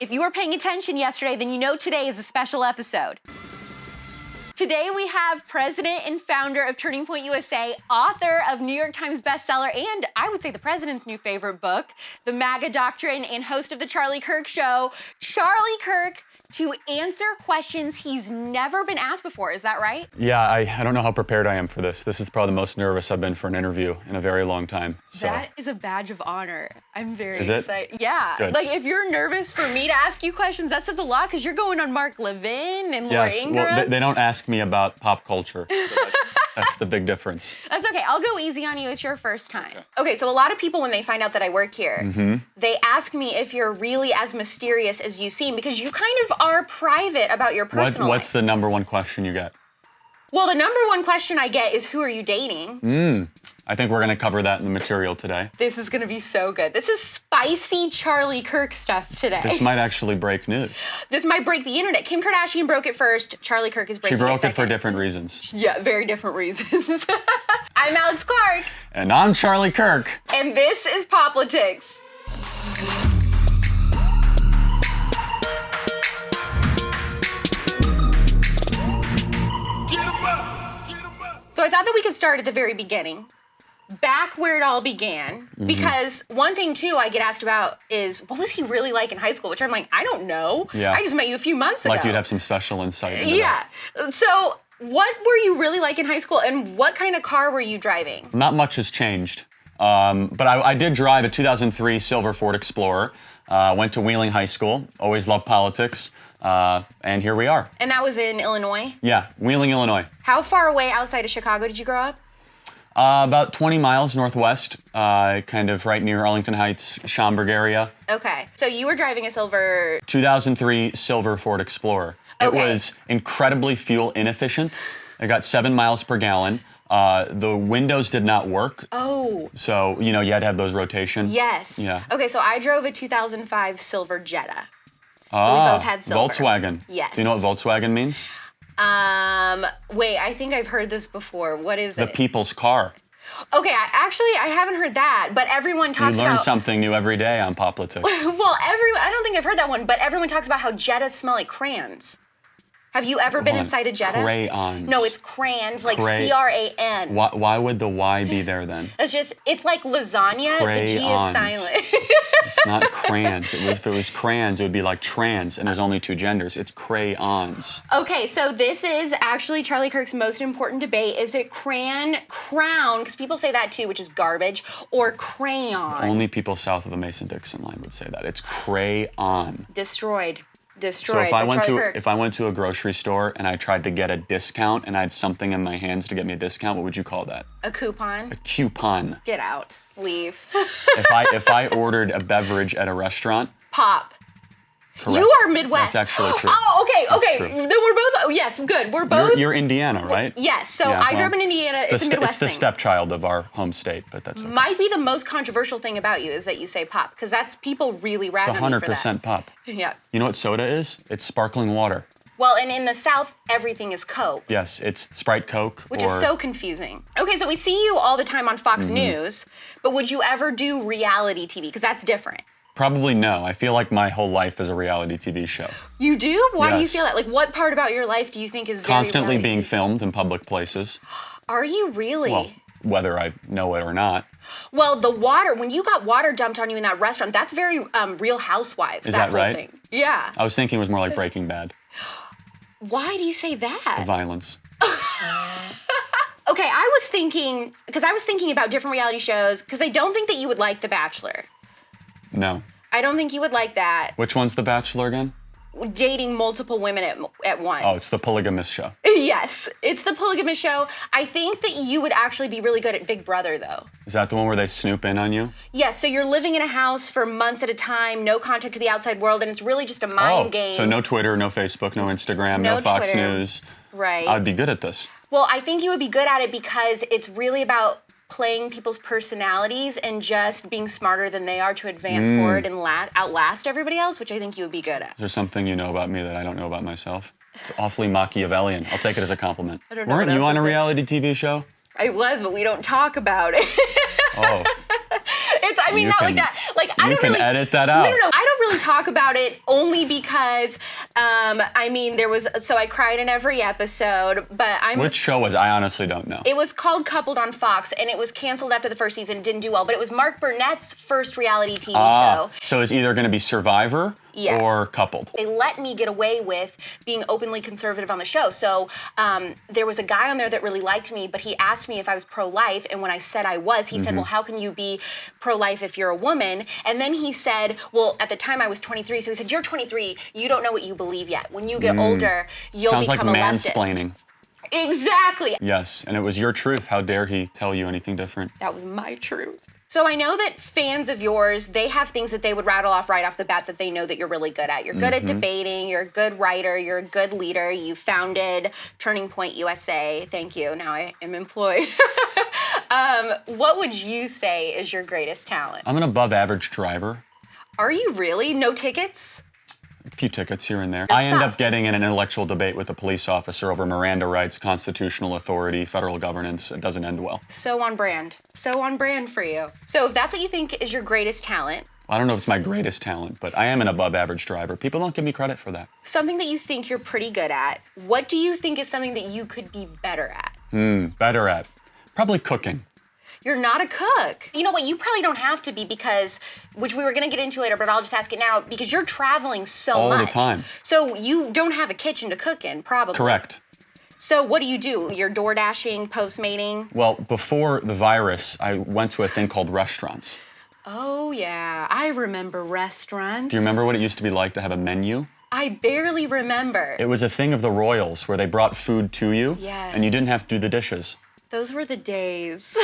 If you were paying attention yesterday, then you know today is a special episode. Today we have president and founder of Turning Point USA, author of New York Times bestseller, and I would say the president's new favorite book, The MAGA Doctrine, and host of The Charlie Kirk Show, Charlie Kirk, to answer questions he's never been asked before. Is that right? Yeah, I don't know how prepared I am for this. This is probably the most nervous I've been for an interview in a very long time. So. That is a badge of honor. I'm very excited. Yeah. Good. Like, if you're nervous for me to ask you questions, that says a lot, because you're going on Mark Levin and Laura Yes, Ingraham. well, they don't ask me about pop culture. So that's the big difference. That's okay. I'll go easy on you. It's your first time. Okay, so a lot of people, when they find out that I work here, they ask me if you're really as mysterious as you seem, because you kind of are private about your personal What's life. the number one question you get? Well, the number one question I get is, who are you dating? I think we're going to cover that in the material today. This is going to be so good. This is spicy Charlie Kirk stuff today. This might actually break news. This might break the internet. Kim Kardashian broke it first. Charlie Kirk is breaking it She broke it for second. different reasons. Yeah, very different reasons. I'm Alex Clark. And I'm Charlie Kirk. And this is POPlitics. So I thought that we could start at the very beginning, back where it all began, because one thing, too, I get asked about is, what was he really like in high school? Which I'm like, I don't know. Yeah. I just met you a few months ago. Like you'd have some special insight into Yeah. So what were you really like in high school, and what kind of car were you driving? Not much has changed. But I did drive a 2003 silver Ford Explorer. Went to Wheeling High School. Always loved politics. And here we are. And that was in Illinois? Yeah, Wheeling, Illinois. How far away outside of Chicago did you grow up? About 20 miles northwest, kind of right near Arlington Heights, Schaumburg area. Okay. So you were driving a silver... 2003 silver Ford Explorer. It Okay. was incredibly fuel inefficient. It got 7 miles per gallon. The windows did not work. Oh. So, you had to have those rotation. Yes. Yeah. Okay, so I drove a 2005 silver Jetta. So we both had silver. Volkswagen. Yes. Do you know what Volkswagen means? Wait, I think I've heard this before. What is The it? people's car. Okay, I haven't heard that, but everyone talks You learn about... something new every day on POPlitics. Well, I don't think I've heard that one, but everyone talks about how Jettas smell like crayons. Have you ever been Hold on. inside a Jetta? Crayons. No, it's crayons, like Cray- C-R-A-N. Why would the Y be there then? It's like lasagna, the G is Crayons. silent. It's not crayons. If it was crayons, it would be like trans, and there's only two genders. It's crayons. Okay, so this is actually Charlie Kirk's most important debate. Is it crown, because people say that too, which is garbage, or crayon? Only people south of the Mason-Dixon line would say that. It's crayon. Destroyed. So if I went to a grocery store and I tried to get a discount and I had something in my hands to get me a discount, what would you call that? A coupon. A coupon. Get out. Leave. If I ordered a beverage at a restaurant. Pop. Correct. You are Midwest. That's actually true. Oh, okay. That's true. Then we're both, yes, good. We're both. You're Indiana, right? Yes, so Yeah, I grew well, up in Indiana. It's a Midwest It's the thing. stepchild of our home state, but that's okay. Might be the most controversial thing about you is that you say pop, because that's, people really rag It's on me for that. 100% pop. Yeah. You know what soda is? It's sparkling water. Well, and in the South, everything is Coke. Yes, it's Sprite Coke. Which is so confusing. Okay, so we see you all the time on Fox News, but would you ever do reality TV? Because that's different. Probably no. I feel like my whole life is a reality TV show. You do? Why do you Yes. feel that? Like, what part about your life do you think is very Constantly reality being TV? filmed in public places. Are you really? Well, whether I know it or not. Well, the water, when you got water dumped on you in that restaurant, that's very Real Housewives. Is that whole right? Thing. Yeah. I was thinking it was more like Breaking Bad. Why do you say The that? violence. Okay, I was thinking about different reality shows, because I don't think that you would like The Bachelor. No. I don't think you would like that. Which one's The Bachelor again? Dating multiple women at once. Oh, it's the polygamous show. Yes, it's the polygamous show. I think that you would actually be really good at Big Brother, though. Is that the one where they snoop in on you? Yes, so you're living in a house for months at a time, no contact to the outside world, and it's really just a mind game. So no Twitter, no Facebook, no Instagram, No no Fox Twitter. News. Right. I'd be good at this. Well, I think you would be good at it because it's really about playing people's personalities and just being smarter than they are to advance forward and outlast everybody else, which I think you would be good at. Is there something you know about me that I don't know about myself? It's awfully Machiavellian. I'll take it as a compliment. I don't know Weren't what you else on to a say. reality TV show? I was, but we don't talk about it. Oh. I mean, You not can- like that. Like, I you don't can really edit that out. No. I don't really talk about it only because, I mean, so I cried in every episode, but Which show was it? I honestly don't know. It was called Coupled on Fox, and it was canceled after the first season. It didn't do well, but it was Mark Burnett's first reality TV show. So it's either going to be Survivor or Coupled. They let me get away with being openly conservative on the show. So there was a guy on there that really liked me, but he asked me if I was pro-life, and when I said I was, he said, well, how can you be pro-life if you're a woman? And then he said, well, at the time I was 23, so he said, you're 23, you don't know what you believe yet. When you get older, you'll become a leftist. Sounds like mansplaining. Exactly. Yes, and it was your truth. How dare he tell you anything different? That was my truth. So I know that fans of yours, they have things that they would rattle off right off the bat that they know that you're really good at. You're good at debating, you're a good writer, you're a good leader. You founded Turning Point USA. Thank you. Now I am employed. What would you say is your greatest talent? I'm an above average driver. Are you really? No tickets? A few tickets here and there. Good I end stuff. up getting in an intellectual debate with a police officer over Miranda rights, constitutional authority, federal governance. It doesn't end well. So on brand. So on brand for you. So if that's what you think is your greatest talent. I don't know if it's my greatest talent, but I am an above average driver. People don't give me credit for that. Something that you think you're pretty good at. What do you think is something that you could be better at? Better at. Probably cooking. You're not a cook. You know what? You probably don't have to be because, which we were gonna get into later, but I'll just ask it now, because you're traveling so much. All the time. So you don't have a kitchen to cook in, probably. Correct. So what do? You're door dashing, Postmating? Well, before the virus, I went to a thing called restaurants. Oh yeah, I remember restaurants. Do you remember what it used to be like to have a menu? I barely remember. It was a thing of the royals where they brought food to you, Yes. and you didn't have to do the dishes. Those were the days.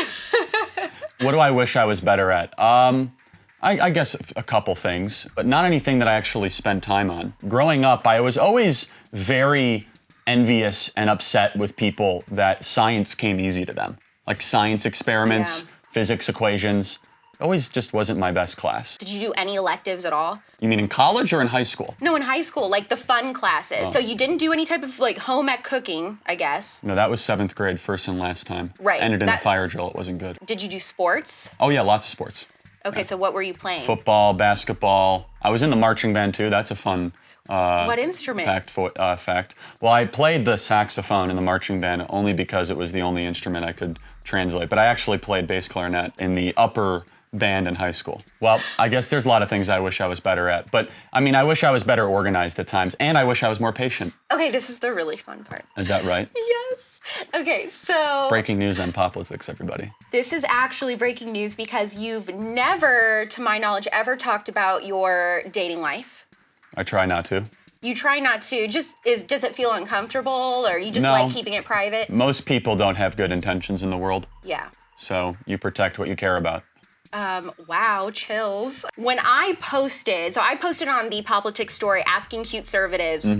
What do I wish I was better at? I guess a couple things, but not anything that I actually spent time on. Growing up, I was always very envious and upset with people that science came easy to them. Like science experiments, physics equations. Always just wasn't my best class. Did you do any electives at all? You mean in college or in high school? No, in high school, like the fun classes. So you didn't do any type of like home ec cooking, I guess. No, that was 7th grade, first and last time. Right. Ended in a fire drill, it wasn't good. Did you do sports? Oh yeah, lots of sports. Okay, so what were you playing? Football, basketball. I was in the marching band too, that's a fun what instrument? fact. Well, I played the saxophone in the marching band only because it was the only instrument I could translate, but I actually played bass clarinet in the upper band in high school. Well, I guess there's a lot of things I wish I was better at, but I mean, I wish I was better organized at times, and I wish I was more patient. Okay, this is the really fun part. Is that right? Yes. Okay, so Breaking news on POPlitics, everybody. this is actually breaking news because you've never, to my knowledge, ever talked about your dating life. I try not to. You try not to. Does it feel uncomfortable, or you just No. like keeping it private? Most people don't have good intentions in the world, Yeah. so you protect what you care about. Wow, chills. When I posted on the POPlitics story asking cute conservatives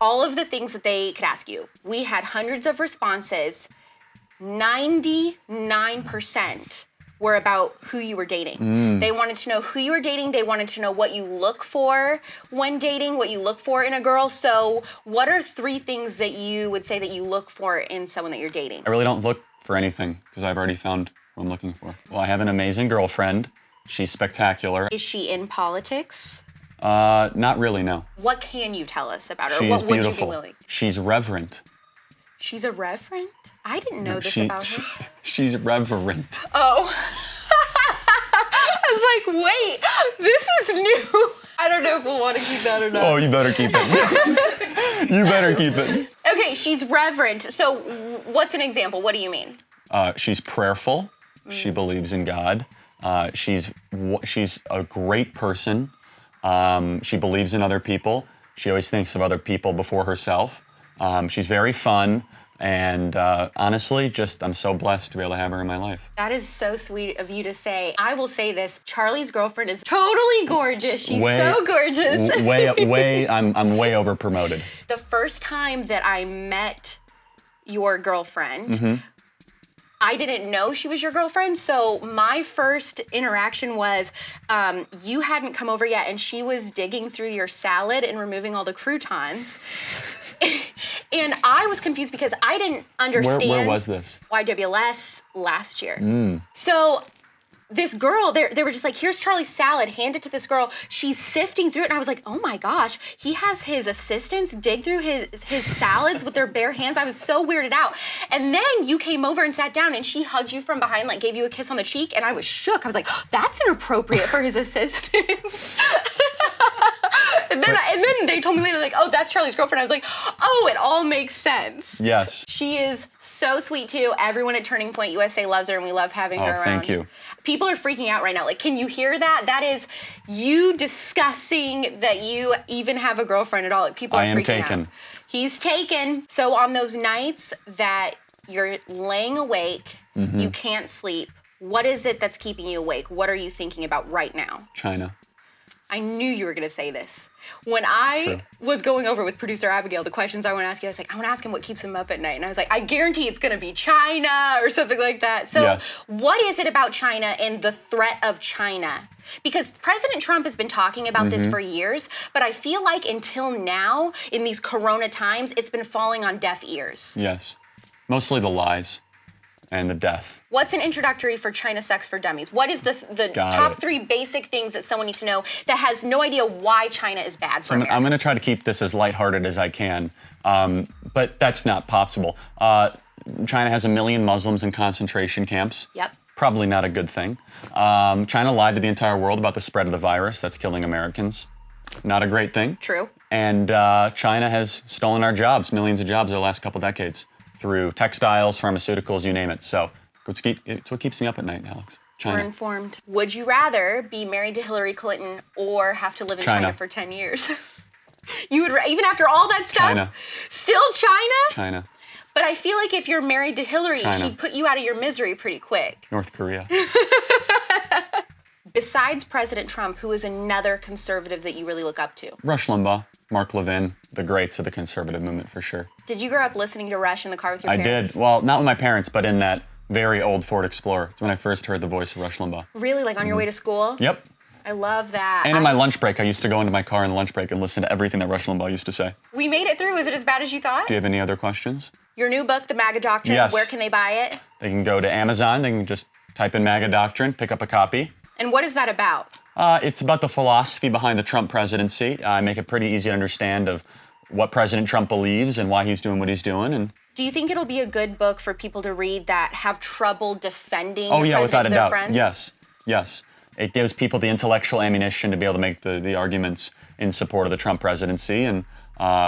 all of the things that they could ask you. We had hundreds of responses. 99% were about who you were dating. They wanted to know who you were dating. They wanted to know what you look for when dating, what you look for in a girl. So what are 3 things that you would say that you look for in someone that you're dating? I really don't look for anything because I've already found what I'm looking for. Well, I have an amazing girlfriend. She's spectacular. Is she in politics? Not really, no. What can you tell us about her? She's What would you be beautiful. willing? She's reverent. She's a reverend? I didn't know this about her. She's reverent. Oh. I was like, wait, this is new. I don't know if we'll want to keep that or not. Oh, you better keep it. You better keep it. Okay, she's reverent. So what's an example? What do you mean? She's prayerful. She believes in God. She's a great person. She believes in other people. She always thinks of other people before herself. She's very fun. And honestly, I'm so blessed to be able to have her in my life. That is so sweet of you to say. I will say this, Charlie's girlfriend is totally gorgeous. She's so gorgeous. I'm way over promoted. The first time that I met your girlfriend, I didn't know she was your girlfriend, so my first interaction was you hadn't come over yet, and she was digging through your salad and removing all the croutons. And I was confused because I didn't understand. Where was this? YWLS last year. So this girl, they were just like, here's Charlie's salad, hand it to this girl. She's sifting through it, and I was like, oh my gosh, he has his assistants dig through his salads with their bare hands. I was so weirded out. And then you came over and sat down, and she hugged you from behind, like gave you a kiss on the cheek, and I was shook. I was like, that's inappropriate for his assistant. And then they told me later, like, oh, that's Charlie's girlfriend. I was like, oh, it all makes sense. Yes. She is so sweet too. Everyone at Turning Point USA loves her, and we love having her around. Thank you. People are freaking out right now. Like, can you hear that? That is you discussing that you even have a girlfriend at all. Like, people are freaking out. He's taken. So on those nights that you're laying awake, you can't sleep, what is it that's keeping you awake? What are you thinking about right now? China. I knew you were going to say this. When I was going over with producer Abigail, the questions I want to ask you, I was like, I want to ask him what keeps him up at night. And I was like, I guarantee it's going to be China or something like that. So what is it about China and the threat of China? Because President Trump has been talking about this for years, but I feel like until now, in these corona times, it's been falling on deaf ears. Yes. Mostly the lies and the death. What's an introductory for China Sex for Dummies? What is the top 3 basic things that someone needs to know that has no idea why China is bad for America? I'm going to try to keep this as lighthearted as I can, but that's not possible. China has 1 million Muslims in concentration camps. Yep. Probably not a good thing. China lied to the entire world about the spread of the virus that's killing Americans. Not a great thing. True. And China has stolen our jobs, millions of jobs over the last couple decades, through textiles, pharmaceuticals, you name it. So it's what keeps me up at night, Alex. China. We're informed. Would you rather be married to Hilary Clinton or have to live in China for 10 years? You would, even after all that stuff? China. Still China? China. But I feel like if you're married to Hilary, she'd put you out of your misery pretty quick. North Korea. Besides President Trump, who is another conservative that you really look up to? Rush Limbaugh, Mark Levin, the greats of the conservative movement for sure. Did you grow up listening to Rush in the car with your parents? I did. Well, not with my parents, but in that very old Ford Explorer. It's when I first heard the voice of Rush Limbaugh. Really? Like on your way to school? Yep. I love that. And in my lunch break, I used to go into my car in the lunch break and listen to everything that Rush Limbaugh used to say. We made it through. Was it as bad as you thought? Do you have any other questions? Your new book, The MAGA Doctrine, where can they buy it? They can go to Amazon. They can just type in MAGA Doctrine, pick up a copy. And what is that about? It's about the philosophy behind the Trump presidency. I make it pretty easy to understand of what President Trump believes and why he's doing what he's doing. And do you think it'll be a good book for people to read that have trouble defending the president to their friends? Yes, yes. It gives people the intellectual ammunition to be able to make the arguments in support of the Trump presidency. And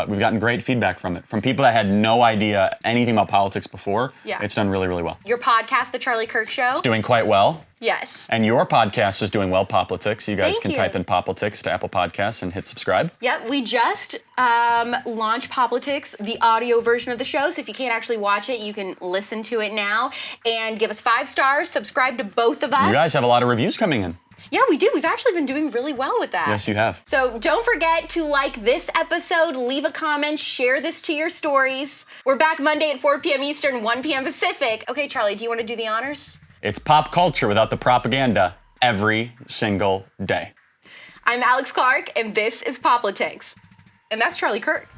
we've gotten great feedback from it. From people that had no idea anything about politics before, it's done really, really well. Your podcast, The Charlie Kirk Show? It's doing quite well. Yes. And your podcast is doing well, POPlitics. You guys can type in POPlitics to Apple Podcasts and hit subscribe. Yep, we just launched POPlitics, the audio version of the show. So if you can't actually watch it, you can listen to it now. And give us 5 stars, subscribe to both of us. You guys have a lot of reviews coming in. Yeah, we do. We've actually been doing really well with that. Yes, you have. So don't forget to like this episode, leave a comment, share this to your stories. We're back Monday at 4 p.m. Eastern, 1 p.m. Pacific. Okay, Charlie, do you want to do the honors? It's pop culture without the propaganda every single day. I'm Alex Clark, and this is POPlitics. And that's Charlie Kirk.